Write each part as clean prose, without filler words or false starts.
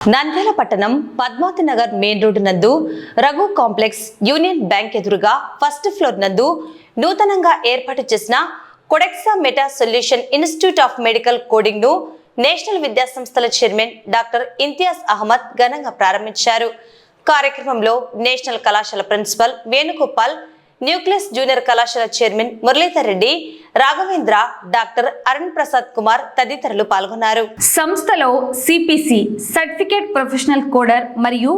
నంద్యాల పట్టణం Padmavati Nagar main road నందు Raghu complex union bank ఎదురుగా ఫస్ట్ ఫ్లోర్ నందు నూతనంగా ఏర్పాటు చేసిన Codexa meta solution institute of medical coding ను నేషనల్ విద్యా సంస్థల చైర్మన్ డాక్టర్ ఇంతియాజ్ అహ్మద్ ఘనంగా ప్రారంభించారు. కార్యక్రమంలో నేషనల్ కళాశాల ప్రిన్సిపల్ వేణుగోపాల్, న్యూక్లియస్ జూనియర్ కళాశాల చైర్మన్ మురళీధర్ రెడ్డి, రాఘవేంద్ర, డాక్టర్ అరుణ్ ప్రసాద్ కుమార్ తదితరులు పాల్గొన్నారు. సంస్థలో సిపిసి సర్టిఫికేట్ ప్రొఫెషనల్ కోడర్ మరియు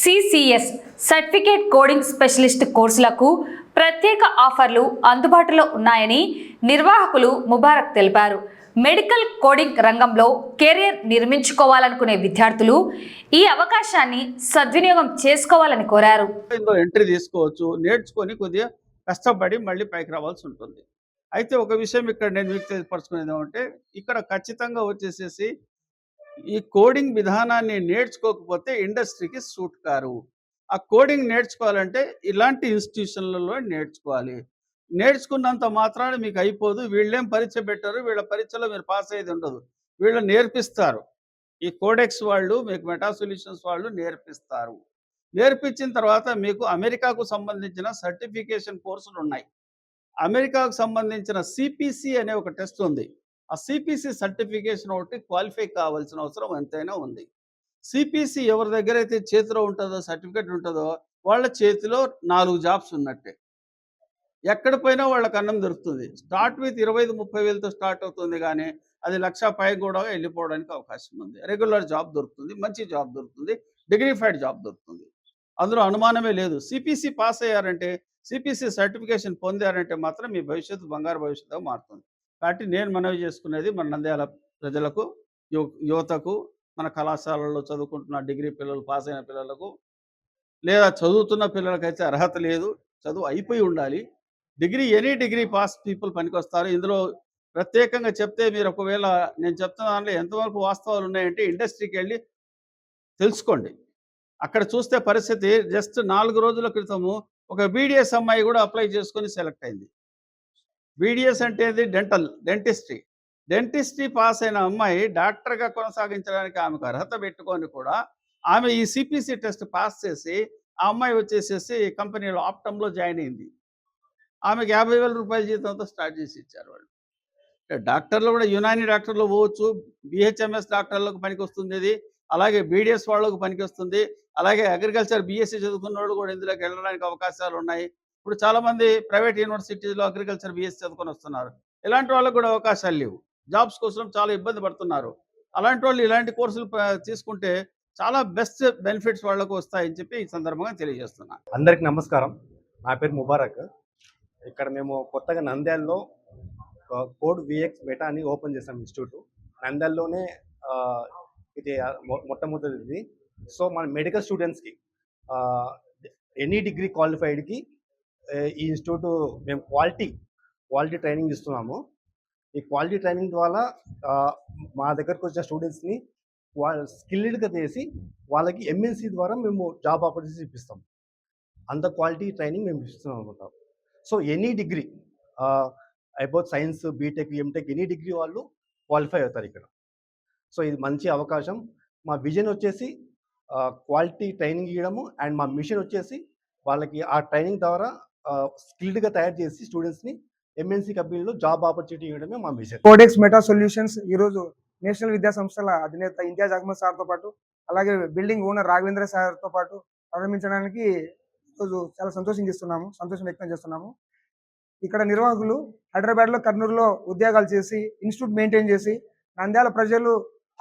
సిసిఎస్ సర్టిఫికేట్ కోడింగ్ స్పెషలిస్ట్ కోర్సులకు ప్రత్యేక ఆఫర్లు అందుబాటులో ఉన్నాయని నిర్వాహకులు ముబారక్ తెలిపారు. మెడికల్ కోడింగ్ రంగంలో కెరీర్ నిర్మించుకోవాలనుకునే విద్యార్థులు ఈ అవకాశాన్ని సద్వినియోగం చేసుకోవాలని కోరారు. ఎంట్రీ తీసుకోవచ్చు, నేర్చుకొని కొద్దిగా కష్టపడి మళ్ళీ పైకి రావాల్సి ఉంటుంది. అయితే ఒక విషయం ఇక్కడ నేను మీకు తెలియపరచుకునేది ఏమంటే, ఇక్కడ ఖచ్చితంగా వచ్చేసేసి ఈ కోడింగ్ విధానాన్ని నేర్చుకోకపోతే ఇండస్ట్రీకి సూట్ కారు. ఆ కోడింగ్ నేర్చుకోవాలంటే ఇలాంటి ఇన్స్టిట్యూషన్లలో నేర్చుకోవాలి. నేర్చుకున్నంత మాత్రాన మీకు అయిపోదు. వీళ్ళేం పరీక్ష పెట్టారు, వీళ్ళ పరీక్షలో మీరు పాస్ అయ్యేది ఉండదు. వీళ్ళు నేర్పిస్తారు. ఈ కోడెక్స్ వాళ్ళు, మీకు మెటా సొల్యూషన్స్ వాళ్ళు నేర్పిస్తారు. నేర్పించిన తర్వాత మీకు అమెరికాకు సంబంధించిన సర్టిఫికేషన్ కోర్సులు ఉన్నాయి. అమెరికాకు సంబంధించిన సిపిసి అనే ఒక టెస్ట్ ఉంది. ఆ సిపిసి సర్టిఫికేషన్ ఒకటి క్వాలిఫై కావాల్సిన అవసరం ఎంతైనా ఉంది. సిపిసి ఎవరి దగ్గర అయితే చేతిలో ఉంటుందో, సర్టిఫికేట్ ఉంటుందో, వాళ్ళ చేతిలో 4 జాబ్స్ ఉన్నట్టే. ఎక్కడ పోయినా వాళ్ళకి అన్నం దొరుకుతుంది. స్టార్ట్ విత్ 25-30 వేలతో స్టార్ట్ అవుతుంది, కానీ అది 1,00,000 పై కూడా వెళ్ళిపోవడానికి అవకాశం ఉంది. రెగ్యులర్ జాబ్ దొరుకుతుంది, మంచి జాబ్ దొరుకుతుంది, డిగ్నిఫైడ్ జాబ్ దొరుకుతుంది. అందులో అనుమానమే లేదు. సిపిసి పాస్ అయ్యారంటే, సిపిసి సర్టిఫికేషన్ పొందారంటే మాత్రం మీ భవిష్యత్తు బంగారు భవిష్యత్తుగా మారుతుంది. కాబట్టి నేను మనవి చేసుకునేది మన నంద్యాల ప్రజలకు, యువతకు, మన కళాశాలల్లో చదువుకుంటున్న డిగ్రీ పిల్లలు, పాస్ అయిన పిల్లలకు, లేదా చదువుతున్న పిల్లలకైతే అర్హత లేదు, చదువు అయిపోయి ఉండాలి. ఎనీ డిగ్రీ పాస్ పీపుల్ పనికొస్తారు. ఇందులో ప్రత్యేకంగా చెప్తే మీరు ఒకవేళ నేను చెప్తున్న దాంట్లో ఎంతవరకు వాస్తవాలు ఉన్నాయంటే ఇండస్ట్రీకి వెళ్ళి తెలుసుకోండి. అక్కడ చూస్తే పరిస్థితి జస్ట్ 4 రోజుల క్రితము ఒక బీడిఎస్ అమ్మాయి కూడా అప్లై చేసుకొని సెలెక్ట్ అయింది. బీడిఎస్ అంటే డెంటిస్ట్రీ పాస్ అయిన అమ్మాయి డాక్టర్గా కొనసాగించడానికి ఆమెకు అర్హత పెట్టుకొని కూడా ఆమె ఈ సిపిసి టెస్ట్ పాస్ చేసి ఆ అమ్మాయి వచ్చేసేసి కంపెనీలో ఆప్టంలో జాయిన్ అయింది. ఆమెకు 50,000 రూపాయల జీతంతో స్టార్ట్ చేసి ఇచ్చారు వాళ్ళు. డాక్టర్లు కూడా యునాని డాక్టర్లు పోవచ్చు, బిహెచ్ఎంఎస్ డాక్టర్లకు పనికి వస్తుంది ఇది, అలాగే బీడిఎస్ వాళ్ళకు పనికి వస్తుంది, అలాగే అగ్రికల్చర్ బీఎస్సీ చదువుకున్న వాళ్ళు కూడా ఇందులోకి వెళ్ళడానికి అవకాశాలు ఉన్నాయి. ఇప్పుడు చాలామంది ప్రైవేట్ యూనివర్సిటీలో అగ్రికల్చర్ బీఎస్సీ చదువుకొని వస్తున్నారు. ఇలాంటి వాళ్ళకు కూడా అవకాశాలు లేవు, జాబ్స్ కోసం చాలా ఇబ్బంది పడుతున్నారు. అలాంటి వాళ్ళు ఇలాంటి కోర్సులు తీసుకుంటే చాలా బెస్ట్ బెనిఫిట్స్ వాళ్ళకు వస్తాయని చెప్పి ఈ సందర్భంగా తెలియజేస్తున్నాను. అందరికీ నమస్కారం. నా పేరు ముబారక్. ఇక్కడ మేము కొత్తగా నంద్యాలలో కోడ్ విఎక్స్ మెటా అని ఓపెన్ చేసాం ఇన్స్టిట్యూట్. నంద్యాలలోనే ఇది మొట్టమొదటిది. సో మన మెడికల్ స్టూడెంట్స్కి ఎనీ డిగ్రీ క్వాలిఫైడ్కి ఈ ఇన్స్టిట్యూట్ మేము క్వాలిటీ ట్రైనింగ్ ఇస్తున్నాము. ఈ క్వాలిటీ ట్రైనింగ్ ద్వారా మా దగ్గరకు వచ్చిన స్టూడెంట్స్ని స్కిల్డ్గా చేసి వాళ్ళకి ఎంఎన్సీ ద్వారా మేము జాబ్ ఆపర్చునిటీస్ ఇప్పిస్తాం. అంత క్వాలిటీ ట్రైనింగ్ మేము ఇస్తున్నాం అనమాట. So any degree about science, BTech, MTech any degree వాళ్ళు క్వాలిఫై అవుతారు ఇక్కడ. సో ఇది మంచి అవకాశం. మా విజన్ వచ్చేసి క్వాలిటీ ట్రైనింగ్ ఇవ్వడము, అండ్ మా మిషన్ వచ్చేసి వాళ్ళకి ఆ ట్రైనింగ్ ద్వారా స్కిల్డ్గా తయారు చేసి స్టూడెంట్స్ని ఎంఎన్సీ కంపెనీలో జాబ్ ఆపర్చునిటీ ఇవ్వడమే మా మిషన్. కోడెక్స్ మెటా సొల్యూషన్స్ ఈరోజు నేషనల్ విద్యా సంస్థల అధినేత ఇంతియాజ్ అహ్మద్ సార్తో పాటు, అలాగే బిల్డింగ్ ఓనర్ రాఘవేంద్ర సార్తో పాటు ప్రారంభించడానికి ఈరోజు చాలా సంతోషం వ్యక్తం చేస్తున్నాము. ఇక్కడ నిర్వాహకులు హైదరాబాద్లో, కర్నూలులో ఉద్యోగాలు చేసి ఇన్స్టిట్యూట్ మెయింటైన్ చేసి నంద్యాల ప్రజలు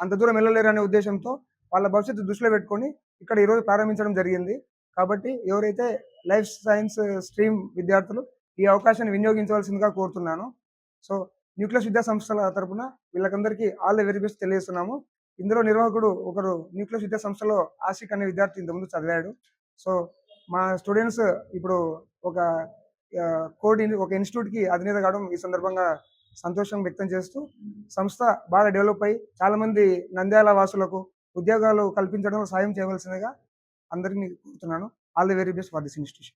అంత దూరం వెళ్ళలేరు అనే ఉద్దేశంతో వాళ్ళ భవిష్యత్తు దృష్టిలో పెట్టుకొని ఇక్కడ ఈరోజు ప్రారంభించడం జరిగింది. కాబట్టి ఎవరైతే లైఫ్ సైన్స్ స్ట్రీమ్ విద్యార్థులు ఈ అవకాశాన్ని వినియోగించవలసిందిగా కోరుతున్నాను. సో న్యూక్లియస్ విద్యా సంస్థల తరఫున వీళ్ళకందరికీ ఆల్ ది వెరీ బెస్ట్ తెలియజేస్తున్నాము. ఇందులో నిర్వాహకుడు ఒకరు న్యూక్లియస్ విద్యా సంస్థలో ఆశిక్ అనే విద్యార్థి ఇంతకుముందు చదివాడు. సో మా స్టూడెంట్స్ ఇప్పుడు ఒక ఇన్స్టిట్యూట్కి అధినేత కావడం ఈ సందర్భంగా సంతోషం వ్యక్తం చేస్తూ, సంస్థ బాగా డెవలప్ అయ్యి చాలామంది నంద్యాల వాసులకు ఉద్యోగాలు కల్పించడంలో సాయం చేయవలసిందిగా అందరినీ కోరుతున్నాను. All the very best for this institution.